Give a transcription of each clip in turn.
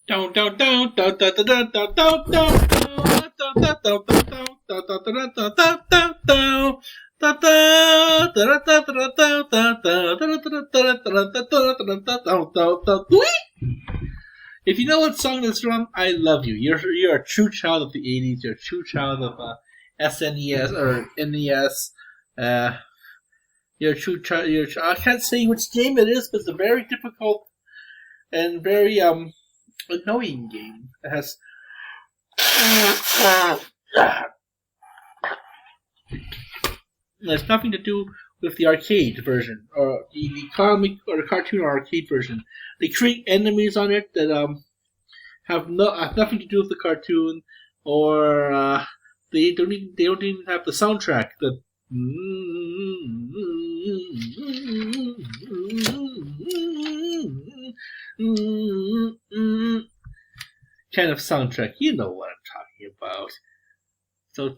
Down, down, down, down, down, down, down, down, If you know what song that's from, I love you. You're a true child of the '80s. You're a true child of SNES or NES. You're a true child. I can't say which game it is, but it's a very difficult and very annoying game. It has it's nothing to do with the arcade version or the comic or the cartoon or arcade version. They create enemies on it that have nothing to do with the cartoon, or they don't even have the soundtrack. The kind of soundtrack. You know what I'm talking about. So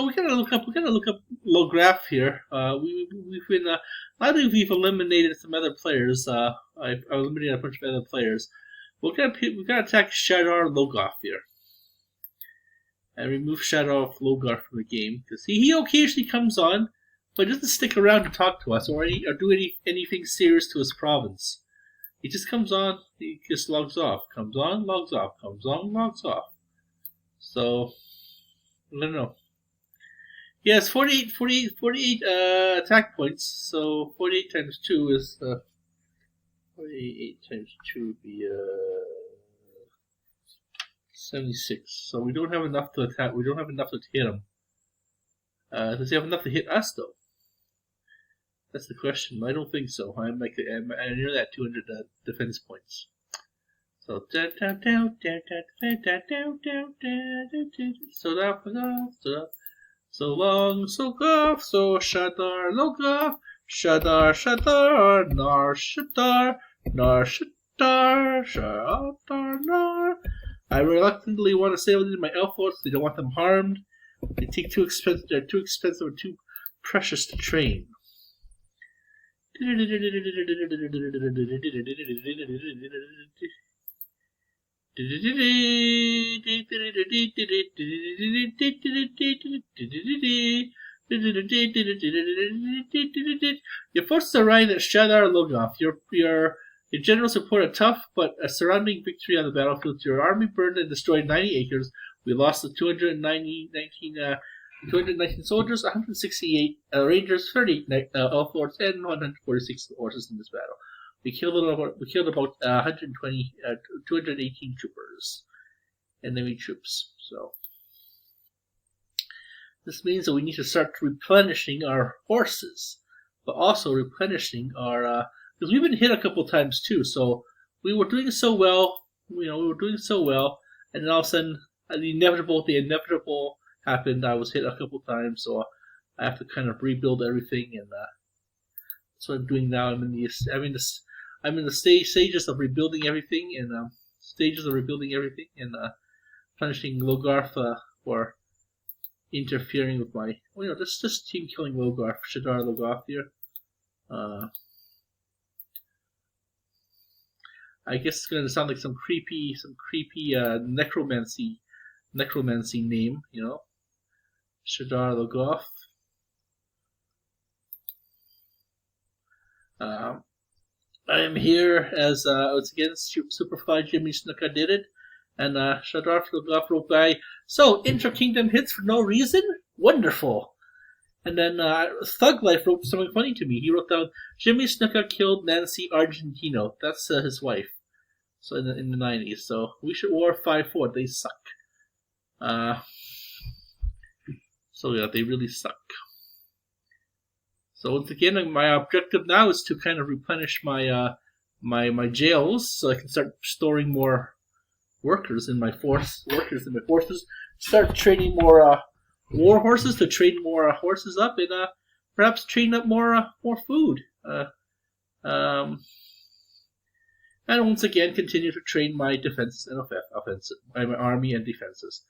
we gotta look up low graph here. We've been I think we've eliminated some other players. I've eliminated a bunch of other players. We gotta attack Shadar Logoth here. And remove Shadow Logoth from the game, because he occasionally comes on, but doesn't stick around to talk to us or do anything serious to his province. He just comes on, he just logs off. Comes on, logs off. Comes on, logs off. So, I don't know. He has 48 attack points, so 48 times 2 is... 48 times 2 would be 76. So we don't have enough to attack. We don't have enough to hit him. Does he have enough to hit us, though? That's the question. I don't think so. I'm near that 200 defense points. So so long, so goth, so Shadar Logoth, Shadar, Nar Shadar, Nar. I reluctantly want to sail into my elf lords. They don't want them harmed. They take too expensive. They're too expensive and too precious to train. Your forces arrived at Shadar Logoth. Your generals support a tough but a surrounding victory on the battlefield. Your army burned and destroyed 90 acres. We lost the 219 soldiers, 168 rangers, 38 elf lords, and 146 horses in this battle. We killed about 218 troopers, enemy troops. So this means that we need to start replenishing our horses, but also replenishing our because we've been hit a couple times too. So we were doing so well, and then all of a sudden the inevitable happened. I was hit a couple times, so I have to kind of rebuild everything, and that's what I'm doing now. I'm in the stages of rebuilding everything, and punishing Logarth for interfering with my. This team killing Logarth, Shadar Logoth here. I guess it's going to sound like some creepy necromancy name, Shadar Logoth. I am here as once again Superflysnukadidit, and Shadar Logoth wrote by. So intra-kingdom hits for no reason, wonderful. And then Thug Life wrote something funny to me. He wrote down Jimmy Snuka killed Nancy Argentino. That's his wife. So in the 90s. So we should war 5-4. They suck. So yeah, they really suck. So once again, my objective now is to kind of replenish my my jails, so I can start storing more workers in my forces. Start training more war horses to train more horses up, and perhaps train up more food. And once again, continue to train my defenses and offensive, my army and defenses.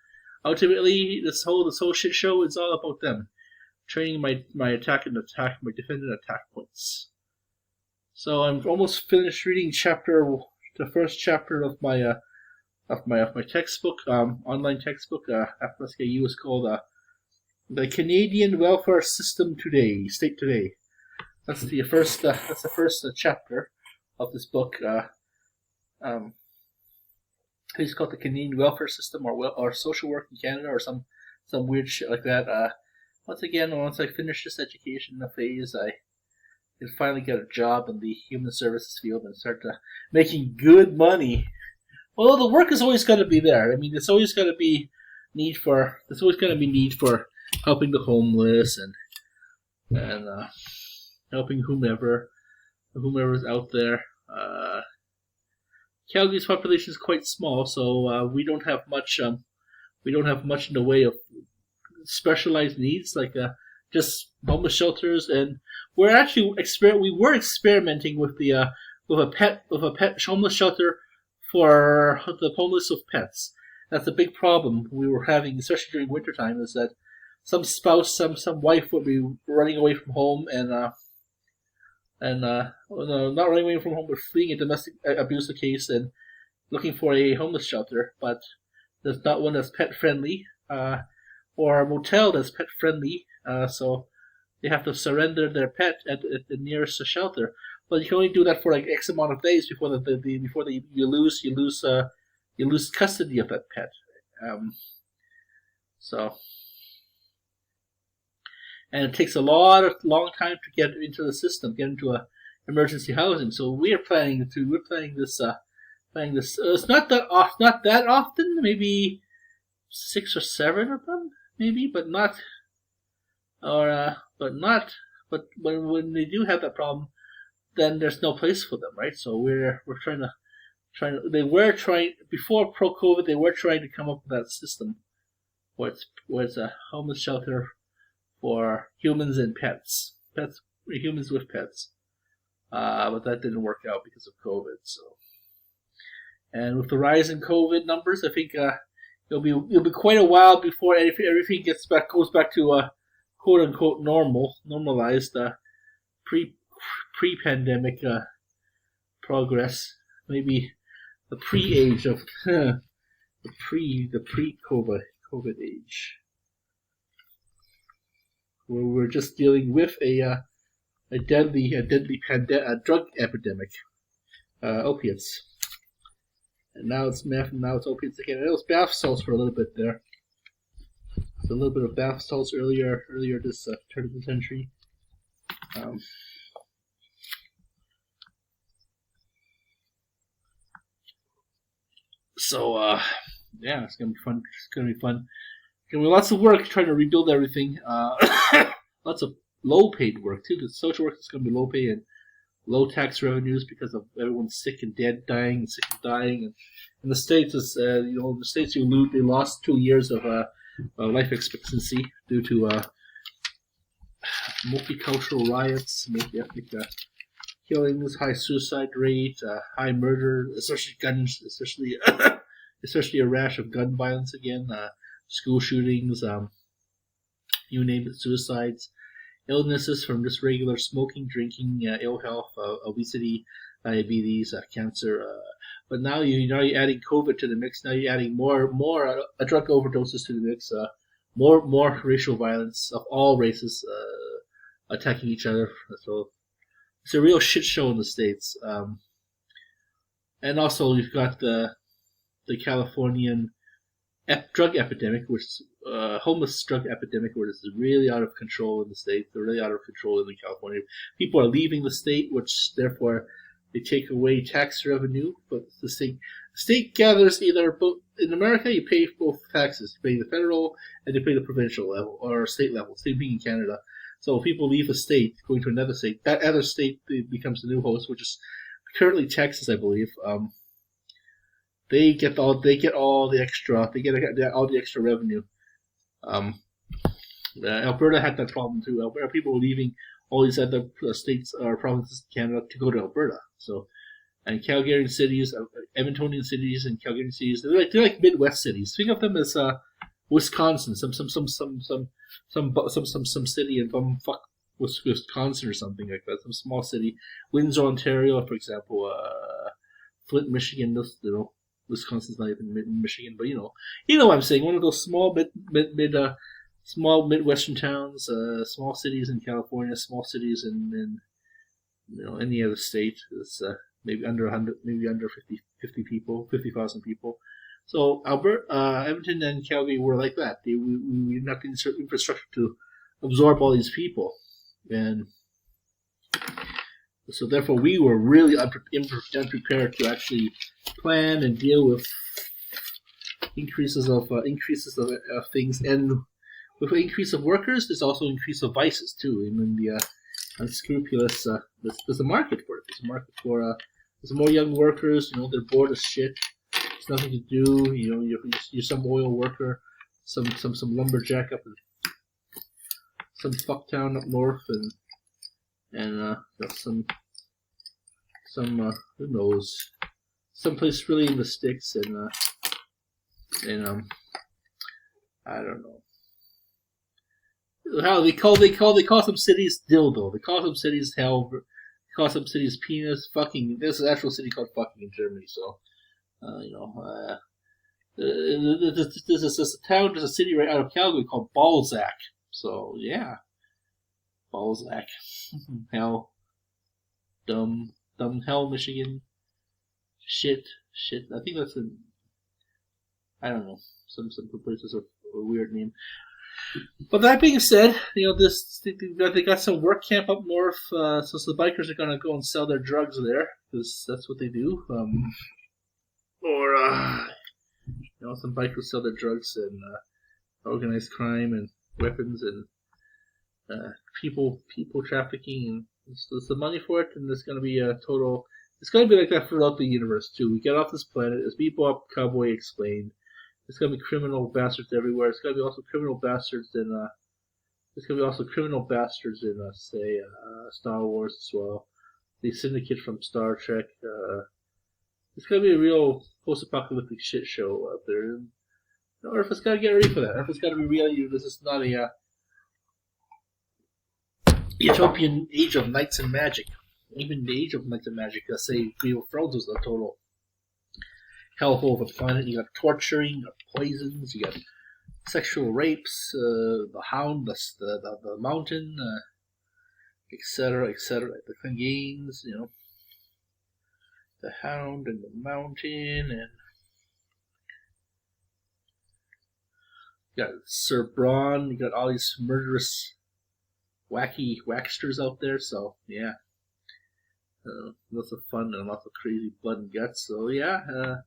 Ultimately, this whole shit show is all about them training my attack and my defense and attack points. So I'm almost finished reading the first chapter of my textbook, online textbook. FSKU is called "The Canadian Welfare System Today, State Today." That's the first chapter of this book. It's called "The Canadian Welfare System" or "Social Work in Canada" or some weird shit like that. Once I finish this education phase, I can finally get a job in the human services field and start making good money. Although the work is always going to be there. I mean, there's always going to be need for helping the homeless and helping whomever's out there. Calgary's population is quite small, so we don't have much. We don't have much in the way of specialized needs like just homeless shelters, and we were experimenting with a pet homeless shelter for the homeless with pets. That's a big problem we were having, especially during wintertime, is that some spouse, some wife would be running away from home not running away from home, but fleeing a domestic abuse case and looking for a homeless shelter, but there's not one that's pet friendly, or a motel that's pet friendly, so they have to surrender their pet at the nearest shelter. But you can only do that for like X amount of days before you lose custody of that pet. And it takes a long time to get into the system, get into emergency housing. So we're planning this. It's not that often, maybe 6 or 7 of them, maybe, but when they do have that problem, then there's no place for them, right? So we're trying before pro-COVID, they were trying to come up with that system where it's a homeless shelter for humans and humans with pets. But that didn't work out because of COVID. So, and with the rise in COVID numbers, I think it'll be quite a while before everything goes back to quote unquote normalized pre-pandemic progress. Maybe the pre-age of the pre-COVID age, where we're just dealing with a deadly drug epidemic, opiates, and now it's meth, and now it's opiates again. It was bath salts for a little bit there. A little bit of bath salts earlier this turn of the century. Yeah, it's gonna be fun. It's gonna be fun. Gonna be lots of work trying to rebuild everything. Lots of low-paid work too. The social work is gonna be low-paid and low tax revenues because of everyone's sick and dying. And in the States, the States they lost 2 years of life expectancy due to multicultural riots, multi-ethnic killings, high suicide rate, high murder, especially a rash of gun violence again, school shootings, you name it, suicides, illnesses from just regular smoking, drinking, ill health, obesity, diabetes, cancer. But now you're adding COVID to the mix. Now you're adding more drug overdoses to the mix. More racial violence of all races attacking each other. So it's a real shit show in the States. And also you've got the Californian drug epidemic, which is homeless drug epidemic, where it's really out of control in the state. They're really out of control in California. People are leaving the state, which therefore they take away tax revenue. But the state gathers either both. In America, you pay both taxes. You pay the federal and you pay the provincial level or state level. Same thing in Canada. So if people leave a state, going to another state, that other state becomes the new host, which is currently Texas, I believe. They get all the extra revenue. Alberta had that problem too. Alberta people were leaving all these other states or provinces in Canada to go to Alberta. So, and Calgarian cities, Edmontonian cities, and Calgarian cities, they're like Midwest cities. Think of them as Wisconsin, some city in bumfuck Wisconsin or something like that, some small city, Windsor, Ontario, for example, Flint, Michigan. Wisconsin's not even in Michigan, but you know what I'm saying. One of those small Midwestern towns, small cities in California, small cities in any other state. It's maybe under 100, maybe under 50 people, 50,000 people. So Edmonton and Calgary were like that. We didn't have the infrastructure to absorb all these people, and so therefore we were really unprepared to actually plan and deal with increases of things, and with an increase of workers, there's also increase of vices too. I mean, the unscrupulous. There's a market for it. There's a market for there's more young workers. They're bored as shit. There's nothing to do. You're some oil worker, some lumberjack up in some fucktown up north, and some who knows, someplace really in the sticks, and I don't know. How they call some cities dildo. They call some cities hell. They call some cities penis. Fucking. There's an actual city called fucking in Germany. So, there's a city right out of Calgary called Balzac. So yeah, Balzac. Hell. Dumb hell, Michigan. Shit. I think that's in. I don't know. Some places are a weird name. But that being said, they got some work camp up north, so the bikers are gonna go and sell their drugs there because that's what they do. Some bikers sell their drugs and organized crime and weapons and people trafficking, and there's the money for it, and there's gonna be a total. It's gonna be like that throughout the universe too. We get off this planet, as Bebop Cowboy explained. There's gonna be criminal bastards everywhere. There's gonna be also criminal bastards in say Star Wars as well. The Syndicate from Star Trek. It's gonna be a real post-apocalyptic shit show out there. Earth has gotta get ready for that. Earth has gotta be real. This is not a utopian age of knights and magic. Even the age of knights and magic, say Game of Thrones was a total hellhole of a planet. You got torturing, you got poisons, you got sexual rapes, the hound, the mountain, etc. The Clegane, the hound and the mountain, and you got Sir Braun. You got all these murderous, wacky waxsters out there. So yeah, lots of fun and lots of crazy blood and guts. So yeah.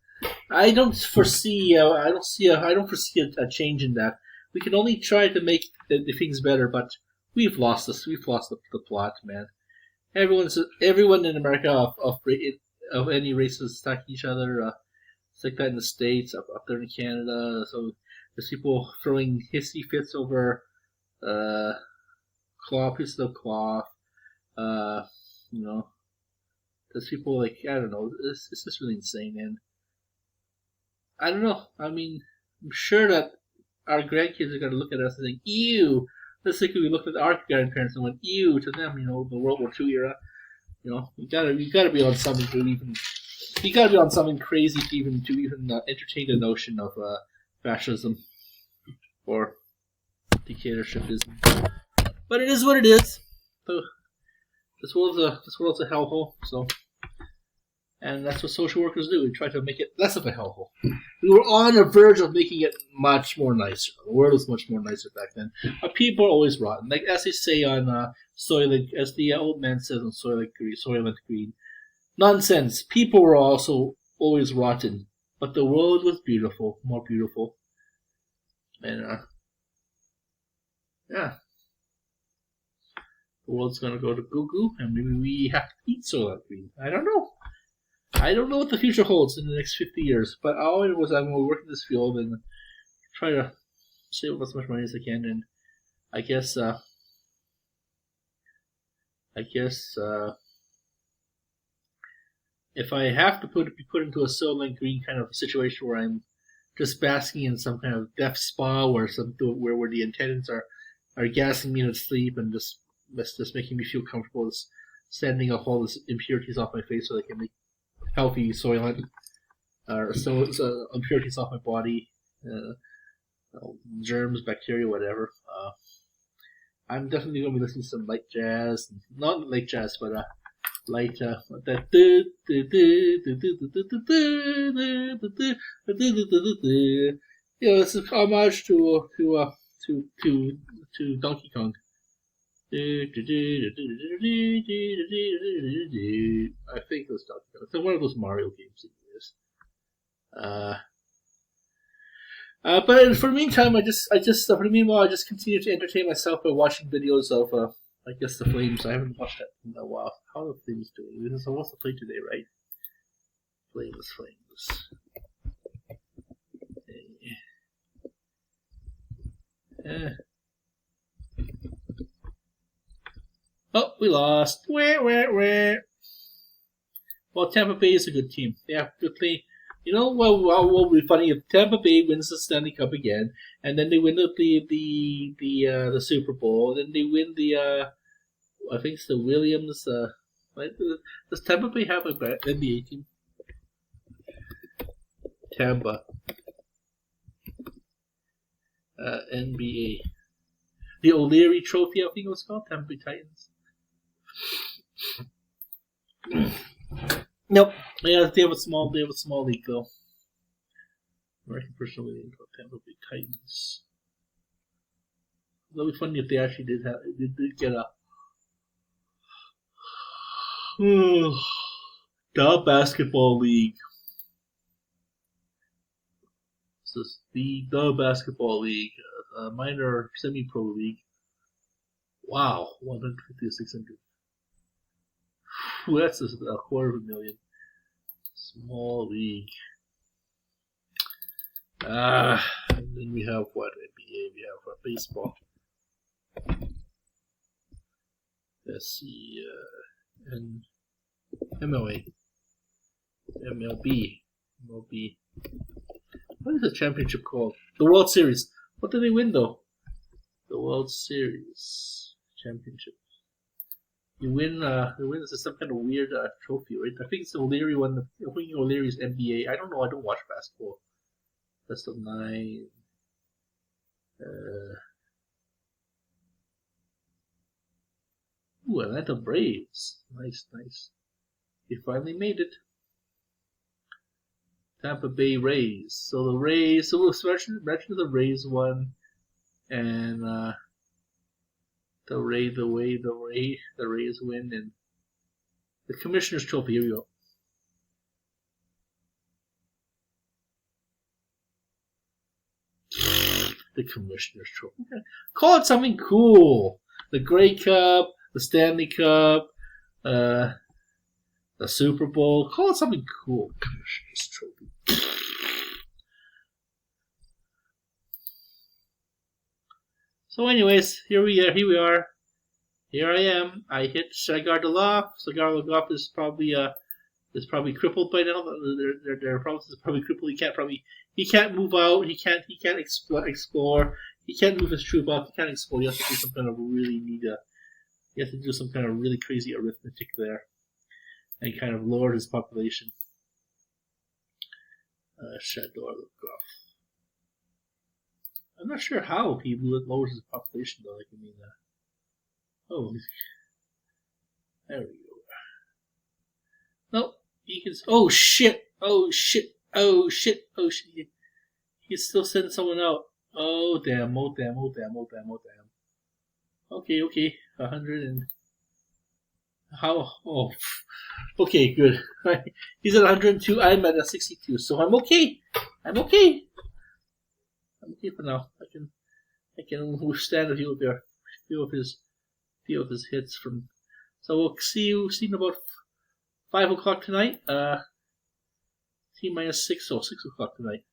I don't foresee a change in that. We can only try to make the things better, but we've lost this. We've lost the plot, man. Everyone in America of any race is attacking each other. It's like that in the States, up there in Canada. So there's people throwing hissy fits over pieces of cloth. There's people like, I don't know. It's just really insane, man. I don't know. I mean, I'm sure that our grandkids are going to look at us and think, ew. Just like we looked at our grandparents and went, ew, to them, the World War II era. You gotta be on something you gotta be on something crazy to even entertain the notion of fascism or dictatorshipism. But it is what it is. So this world's a hellhole. So. And that's what social workers do. We try to make it less of a hellhole. We were on the verge of making it much more nicer. The world was much more nicer back then. But people are always rotten. Like as they say on as the old man says on Soylent Green, nonsense. People were also always rotten, but the world was beautiful, more beautiful. And yeah, the world's gonna go to goo, and maybe we have to eat Soylent Green. I don't know. I don't know what the future holds in the next 50 years, but all I was I'm going to work in this field and try to save as much money as I can, and I guess if I have to be put into a Soylent Green kind of situation where I'm just basking in some kind of death spa where the attendants are gassing me to sleep and just that's just making me feel comfortable. Is sanding off all these impurities off my face so I can make healthy soylent so impurities off my body, germs, bacteria, whatever. I'm definitely gonna be listening to some light jazz, not light jazz, but light that. This is homage to Donkey Kong. I think it was Donkey Kong. It's one of those Mario games, anyways. But for the meantime, I just for the meanwhile, I just continue to entertain myself by watching videos of, I guess, the Flames. I haven't watched that in a while. How are the Flames doing? This is supposed to play today, right? Flames. Oh, we lost. Where? Well, Tampa Bay is a good team. They have good play. You know what will be funny if Tampa Bay wins the Stanley Cup again, and then they win the Super Bowl, then they win the I think it's the Williams. Does Tampa Bay have an NBA team? Tampa NBA. The O'Leary Trophy, I think it was called Tampa Bay Titans. Nope. Yeah, they have a small league though. American Professional League called Tampa Bay Titans. It'll be funny if they actually did get a the basketball league. So it's the basketball league, minor semi-pro league. Wow, 150 to 600. That's a $250,000. Small league. And then we have what? NBA. We have baseball. Let's see. And MLB. What is the championship called? The World Series. What did they win though? The World Series championship. You win. This is some kind of weird trophy, right? I think it's the O'Leary one. I think O'Leary's NBA. I don't know. I don't watch basketball. Best of 9. Atlanta Braves. Nice. They finally made it. Tampa Bay Rays. So the Rays. So we'll mention the Rays won, and the Rays win, and the Commissioner's Trophy. Here we go. The Commissioner's Trophy. Call it something cool. The Grey Cup, the Stanley Cup, the Super Bowl. Call it something cool. Commissioner's Trophy. So, anyways, here we are. Here I am. I hit Sagar Doloff. Sagar Doloff is probably crippled by now. Their problems is probably crippled. He can't move out. He can't explore. He can't move his troop up. He can't explore. He has to do some kind of He has to do some kind of really crazy arithmetic there, and kind of lower his population. Shador Lugoff. I'm not sure how he lowers his population though. Like, I mean, there we go. Nope, he can. Oh shit! He can still send someone out. Oh damn! Okay. 100 and how? Oh, okay, good. He's at 102. I'm at 62, so I'm okay. I'm okay for now. I can withstand a few of his hits from. So we'll see you in about 5 o'clock tonight. T minus 6, so 6 o'clock tonight.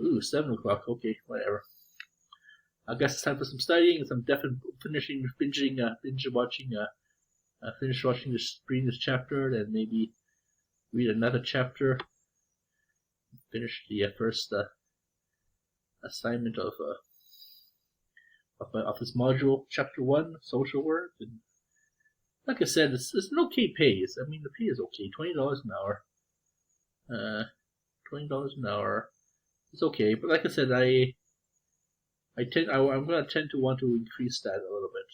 Ooh, 7 o'clock. Okay, whatever. I guess it's time for some studying and some binge watching. Finish reading this chapter, then maybe read another chapter. Finish the first assignment of of this module, Chapter 1, Social Work. And like I said, it's an okay pay. I mean, the pay is okay, $20 an hour. $20 an hour. It's okay, but like I said, I'm gonna tend to want to increase that a little bit.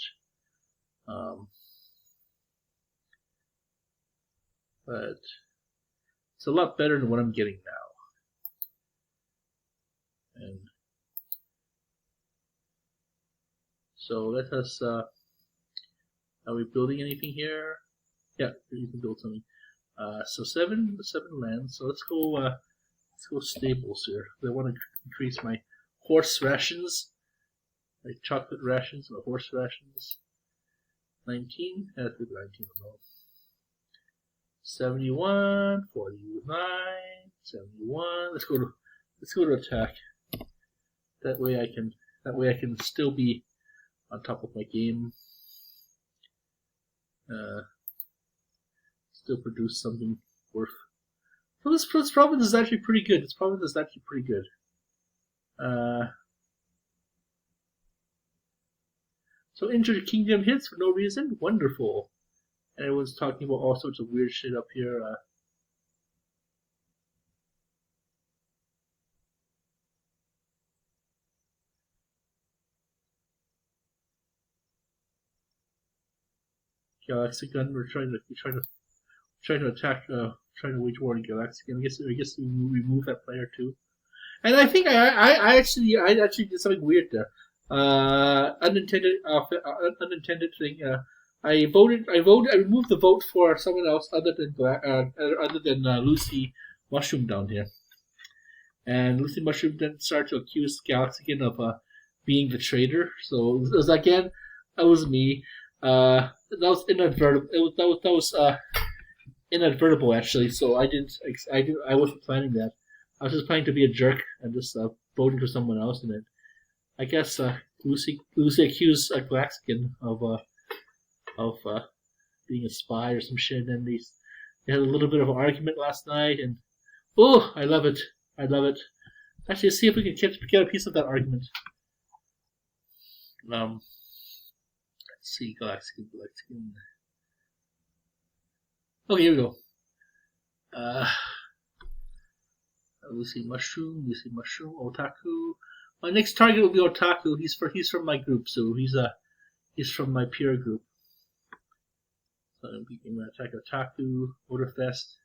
But it's a lot better than what I'm getting now. And so let us. Are we building anything here? Yeah, you can build something. So seven lands. So let's go stables here. I want to increase my horse rations, like chocolate rations or horse rations. 19. That's good. 19. No. 71, 49, 71. Let's go to attack. That way I can still be on top of my game. Still produce something worth. So this province is actually pretty good. So injured kingdom hits for no reason. Wonderful. And everyone's talking about all sorts of weird shit up here. Galaxigan, we're trying to attack, trying to wage war on Galaxigan. I guess we remove that player too. And I think I actually did something weird there. Unintended thing. I removed the vote for someone else other than Lucy Mushroom down here. And Lucy Mushroom then started to accuse Galaxigan of being the traitor. So it was again, that was me. That was inadvertent. That was inadvertible actually. So I wasn't planning that. I was just planning to be a jerk and just voting for someone else, and then I guess Lucy accused Galaxigan of being a spy or some shit. And they had a little bit of an argument last night, and I love it. Actually, let's see if we can get a piece of that argument. Let's see, Galaxigan. Okay, here we go. Lucy Mushroom, Otaku. My next target will be Otaku. He's from my group, so he's from my peer group. So I'm going to attack Otaku, Motorfest.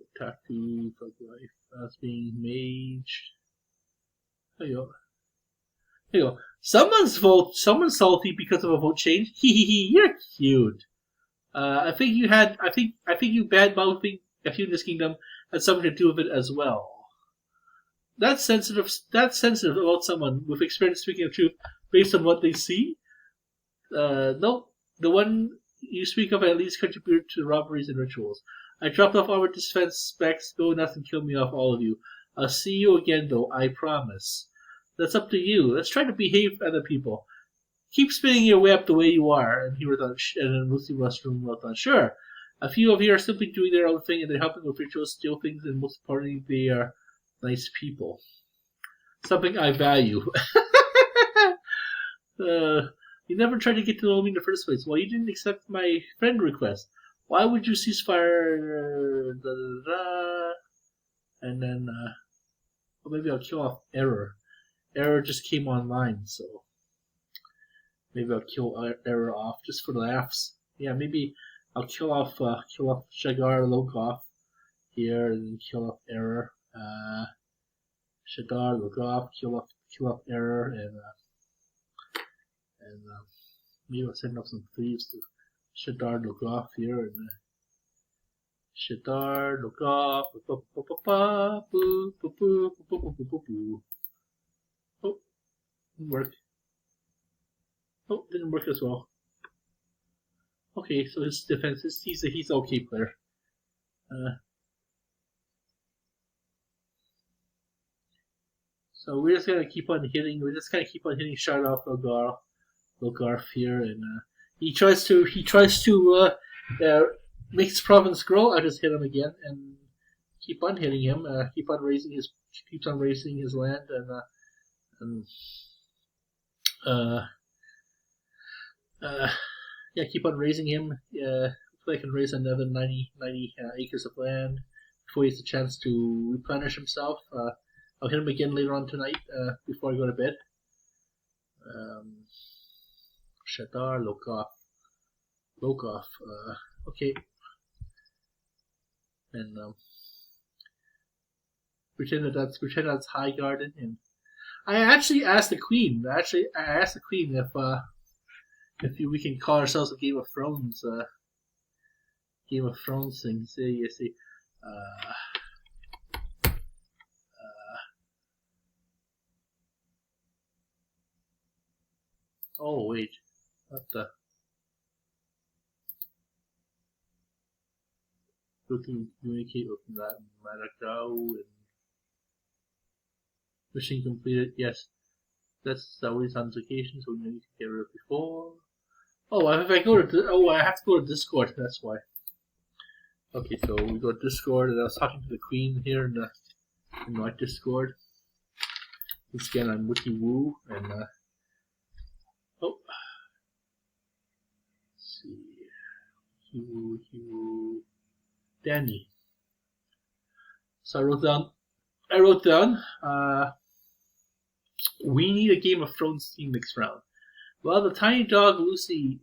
Otaku, Bug Life. That's being maged. There you go. Someone's salty because of a vote change. You're cute. I think you bad mouthing a few in this kingdom had something to do with it as well. That's sensitive about someone with experience speaking the truth based on what they see. No, the one you speak of at least contributed to robberies and rituals. I dropped off armored defense specs. Go nuts and kill me off, all of you. I'll see you again, though. I promise. That's up to you. Let's try to behave other people. Keep spinning your way up the way you are. And he wrote on, and then Lucy Mushroom wrote on, sure. A few of you are simply doing their own thing, and they're helping with rituals, steal things, and most importantly, they are nice people. Something I value. You never tried to get to know me in the first place. Well, you didn't accept my friend request. Why would you cease fire? And then, maybe I'll kill off Error. Error just came online, so maybe I'll kill Error off just for laughs. Yeah, maybe I'll kill off Shagar Logoff here, and then kill off Error. Shagar Logoff, kill off Error, and maybe I'll send up some thieves to Shadar Logoff here, and Shadar Logoff. Oh, didn't work. Oh, didn't work as well. Okay, so his defense is he's an okay player. So we're just gonna keep on hitting. Shard off Logarth here, and he tries to make his province grow. I just hit him again and keep on hitting him. Keeps on raising his land, and Uh, uh, yeah, keep on raising him. Hopefully I can raise another 90 acres of land before he has a chance to replenish himself. I'll hit him again later on tonight before I go to bed. Shadar, Lokov. Okay, and pretend that's High Garden. And I actually asked the Queen. I asked the Queen if we can call ourselves a Game of Thrones thing. See, you see. Uh, oh wait, what the? Looking to communicate with that Madagao and mission completed. Yes, that's always on vacation, so we need to get rid of before. Oh, if I go to I have to go to Discord. That's why. Okay, so we go to Discord, and I was talking to the Queen here in my Discord. Once again, I'm Wiki Woo, and oh, let's see, Wiki Woo, Danny. So I wrote down. We need a Game of Thrones team next round. Well, the tiny dog Lucy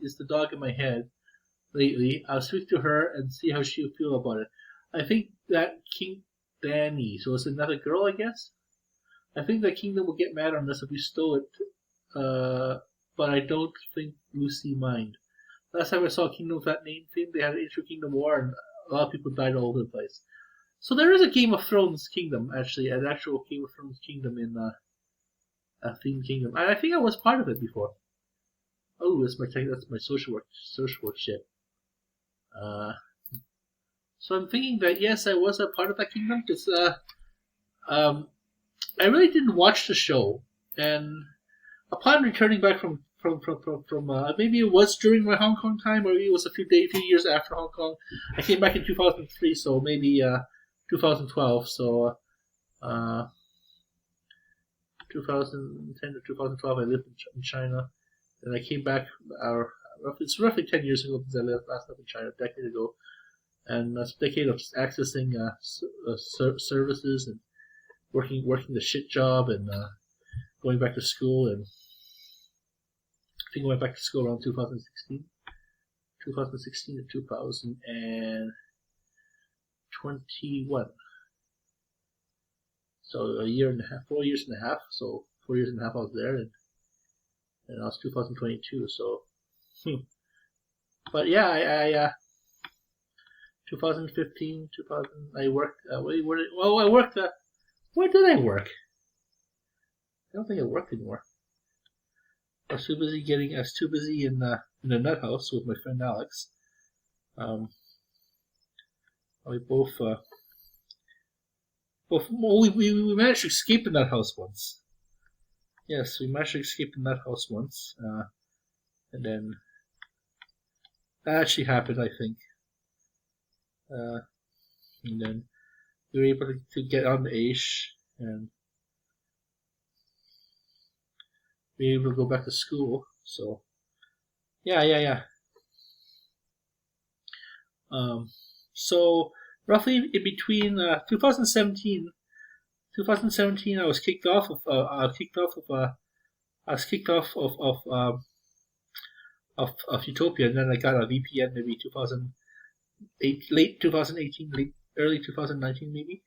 is the dog in my head lately. I'll speak to her and see how she'll feel about it. I think that King Danny, so it's another girl, I guess. I think that Kingdom will get mad on us if we stole it, but I don't think Lucy mind. Last time I saw Kingdom of that name thing, they had an inter-kingdom war, and a lot of people died all over the place. So there is a Game of Thrones kingdom, actually, an actual Game of Thrones kingdom in a themed kingdom. I think I was part of it before. Oh, that's my social work ship. So I'm thinking that yes, I was a part of that kingdom because I really didn't watch the show, and upon returning back from maybe it was during my Hong Kong time, or maybe it was a few years after Hong Kong. I came back in 2003, so maybe 2012. So 2010 to 2012, I lived in China, and I came back. It's roughly 10 years ago because I last lived in China a decade ago, and that's a decade of accessing services and working the shit job and going back to school. And I think I went back to school around 2016 to 2021. So a year and a half, 4 years and a half. So 4 years and a half I was there, and now it's 2022. So, but yeah, I 2015, 2000. I worked. I worked. Where did I work? I don't think I worked anymore. I was too busy in the nut house with my friend Alex. We both we managed to escape the nut house once. Yes, we managed to escape the nut house once, and then that actually happened, I think. And then we were able to get on the Aish and be able to go back to school. So, yeah. So roughly in between 2017, I was kicked off of Utopia, and then I got a VPN maybe 2008, late 2018, early 2019 maybe.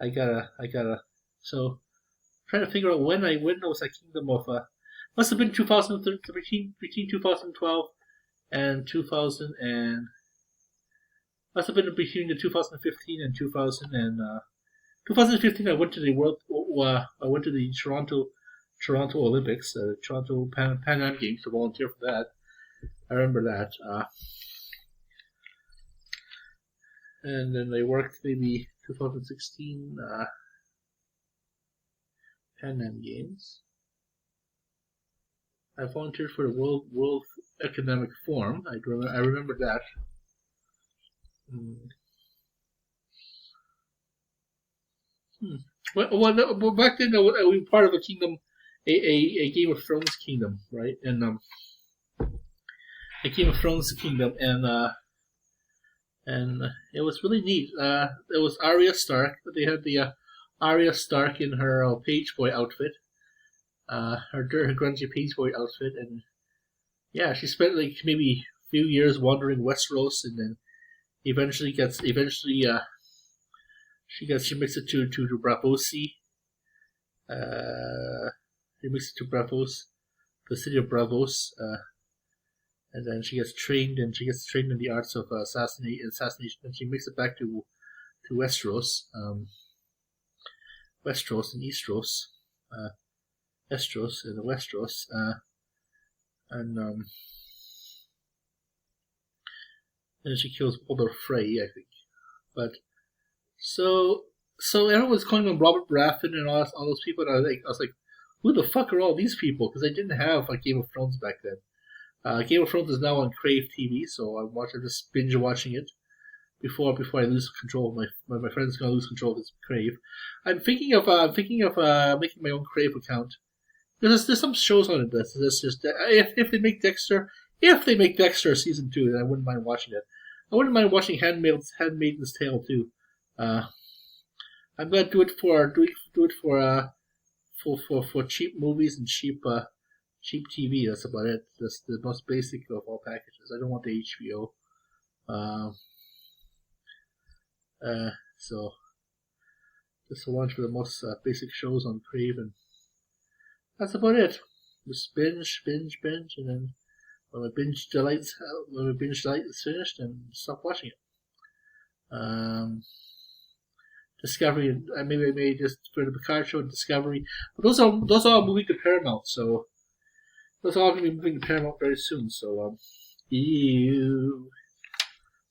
I got a so trying to figure out when was that Kingdom of must have been 2013 between 2012 and 2000 and must have been between the 2015 and 2015. I went to the Toronto Olympics, Toronto Pan Am Games to volunteer for that. I remember that. And then I worked maybe 2016 Pan Am Games. I volunteered for the World Economic Forum. I remember that. Well, back then we were part of a kingdom a Game of Thrones kingdom, right? And a Game of Thrones kingdom, and it was really neat. It was Arya Stark. They had the Arya Stark in her page boy outfit, her grungy page boy outfit, and yeah, she spent like maybe a few years wandering Westeros, and then she makes it to Braavosi. She makes it to Braavos, the city of Braavos, and then she gets trained in the arts of assassination, and she makes it back to Westeros, Westeros and Eastros, Estros and Westeros, and then she kills Walder Frey, I think. But so everyone was calling him Robert Baratheon and all those people, and I was like, who the fuck are all these people? Because I didn't have a Game of Thrones back then. Game of Thrones is now on Crave TV, so I'm just binge watching it before I lose control of my friend's gonna lose control of his Crave. I'm thinking of making my own Crave account. There's some shows on it that's just if they make Dexter season 2, then I wouldn't mind watching it. I wouldn't mind watching Handmaid's Tale too. I'm gonna do it for cheap movies and cheap TV. That's about it. That's the most basic of all packages. I don't want the HBO. So just a launch for the most basic shows on Crave, and that's about it. Just binge, and then when my binge delight is finished, and stop watching it. Discovery, maybe I may just for the Picard show and Discovery. But those are moving to Paramount, so those are all going to be moving to Paramount very soon. So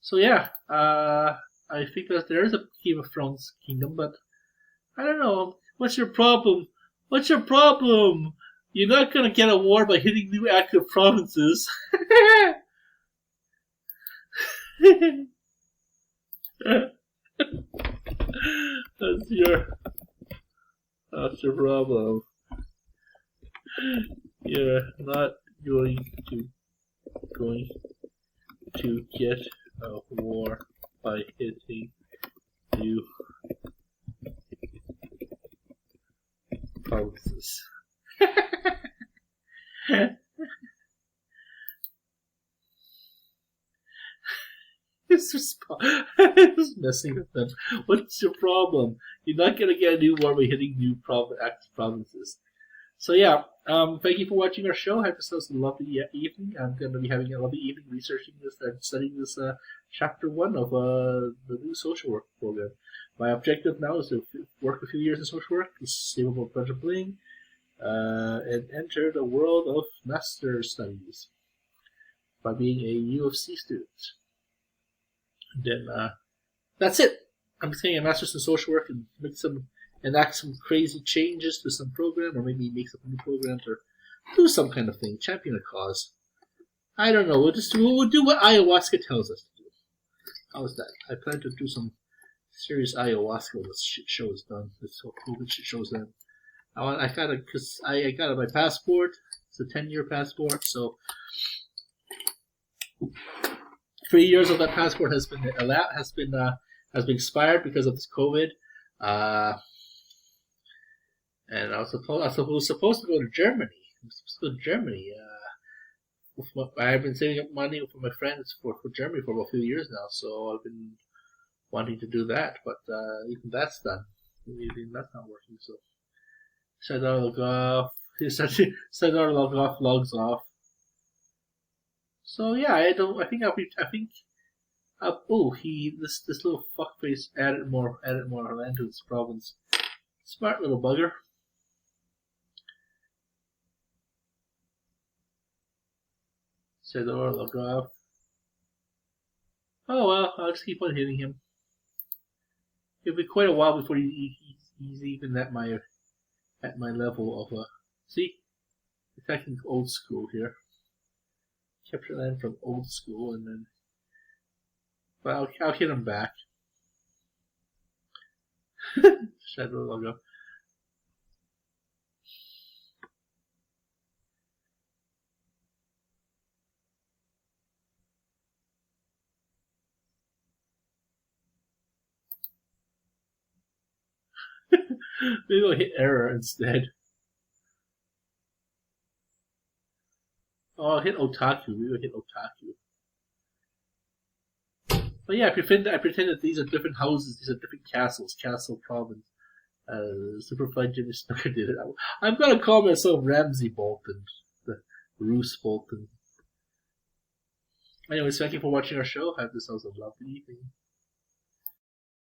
So yeah, I think that there is a Game of Thrones kingdom, but I don't know. What's your problem? What's your problem? You're not gonna get a war by hitting new active provinces. That's your problem. You're not going to get a war by hitting new provinces. Just messing with them. What's your problem? You're not gonna get a new war by hitting new active provinces. So yeah, thank you for watching our show. I hope this was a lovely evening. I'm going to be having a lovely evening researching this and studying this chapter 1 of the new social work program. My objective now is to work a few years in social work, save a bunch of bling, and enter the world of master's studies by being a UFC student. And then that's it. I'm taking a master's in social work and enact some crazy changes to some program, or maybe make some new programs, or do some kind of thing, champion a cause. I don't know. We'll do what ayahuasca tells us to do. How's that? I plan to do some serious ayahuasca when this shit show is done. This whole COVID shit show is done. I got my passport. It's a 10-year passport, so 3 years of that passport has been expired because of this COVID. And I was supposed to go to Germany. I've been saving up money for my friends for Germany for a few years now, so I've been wanting to do that, but even that's done. Even that's not working. So Sadar log off. Sadar logs off. So yeah, this little fuckface added more land to his province. Smart little bugger. Sador log off. Oh well, I'll just keep on hitting him. It'll be quite a while before he's even at my level of see, attacking old school here. Capture land from old school, and then but I'll hit him back. Shadow logo. Maybe I'll hit error instead. Oh, I'll hit otaku. Maybe I'll hit otaku. But yeah, I pretend that these are different houses. These are different castles. Castle province. Superflysnukadidit. I'm gonna call myself Ramsay Bolton. The Roose Bolton. Anyways, thank you for watching our show. Have yourselves a lovely evening.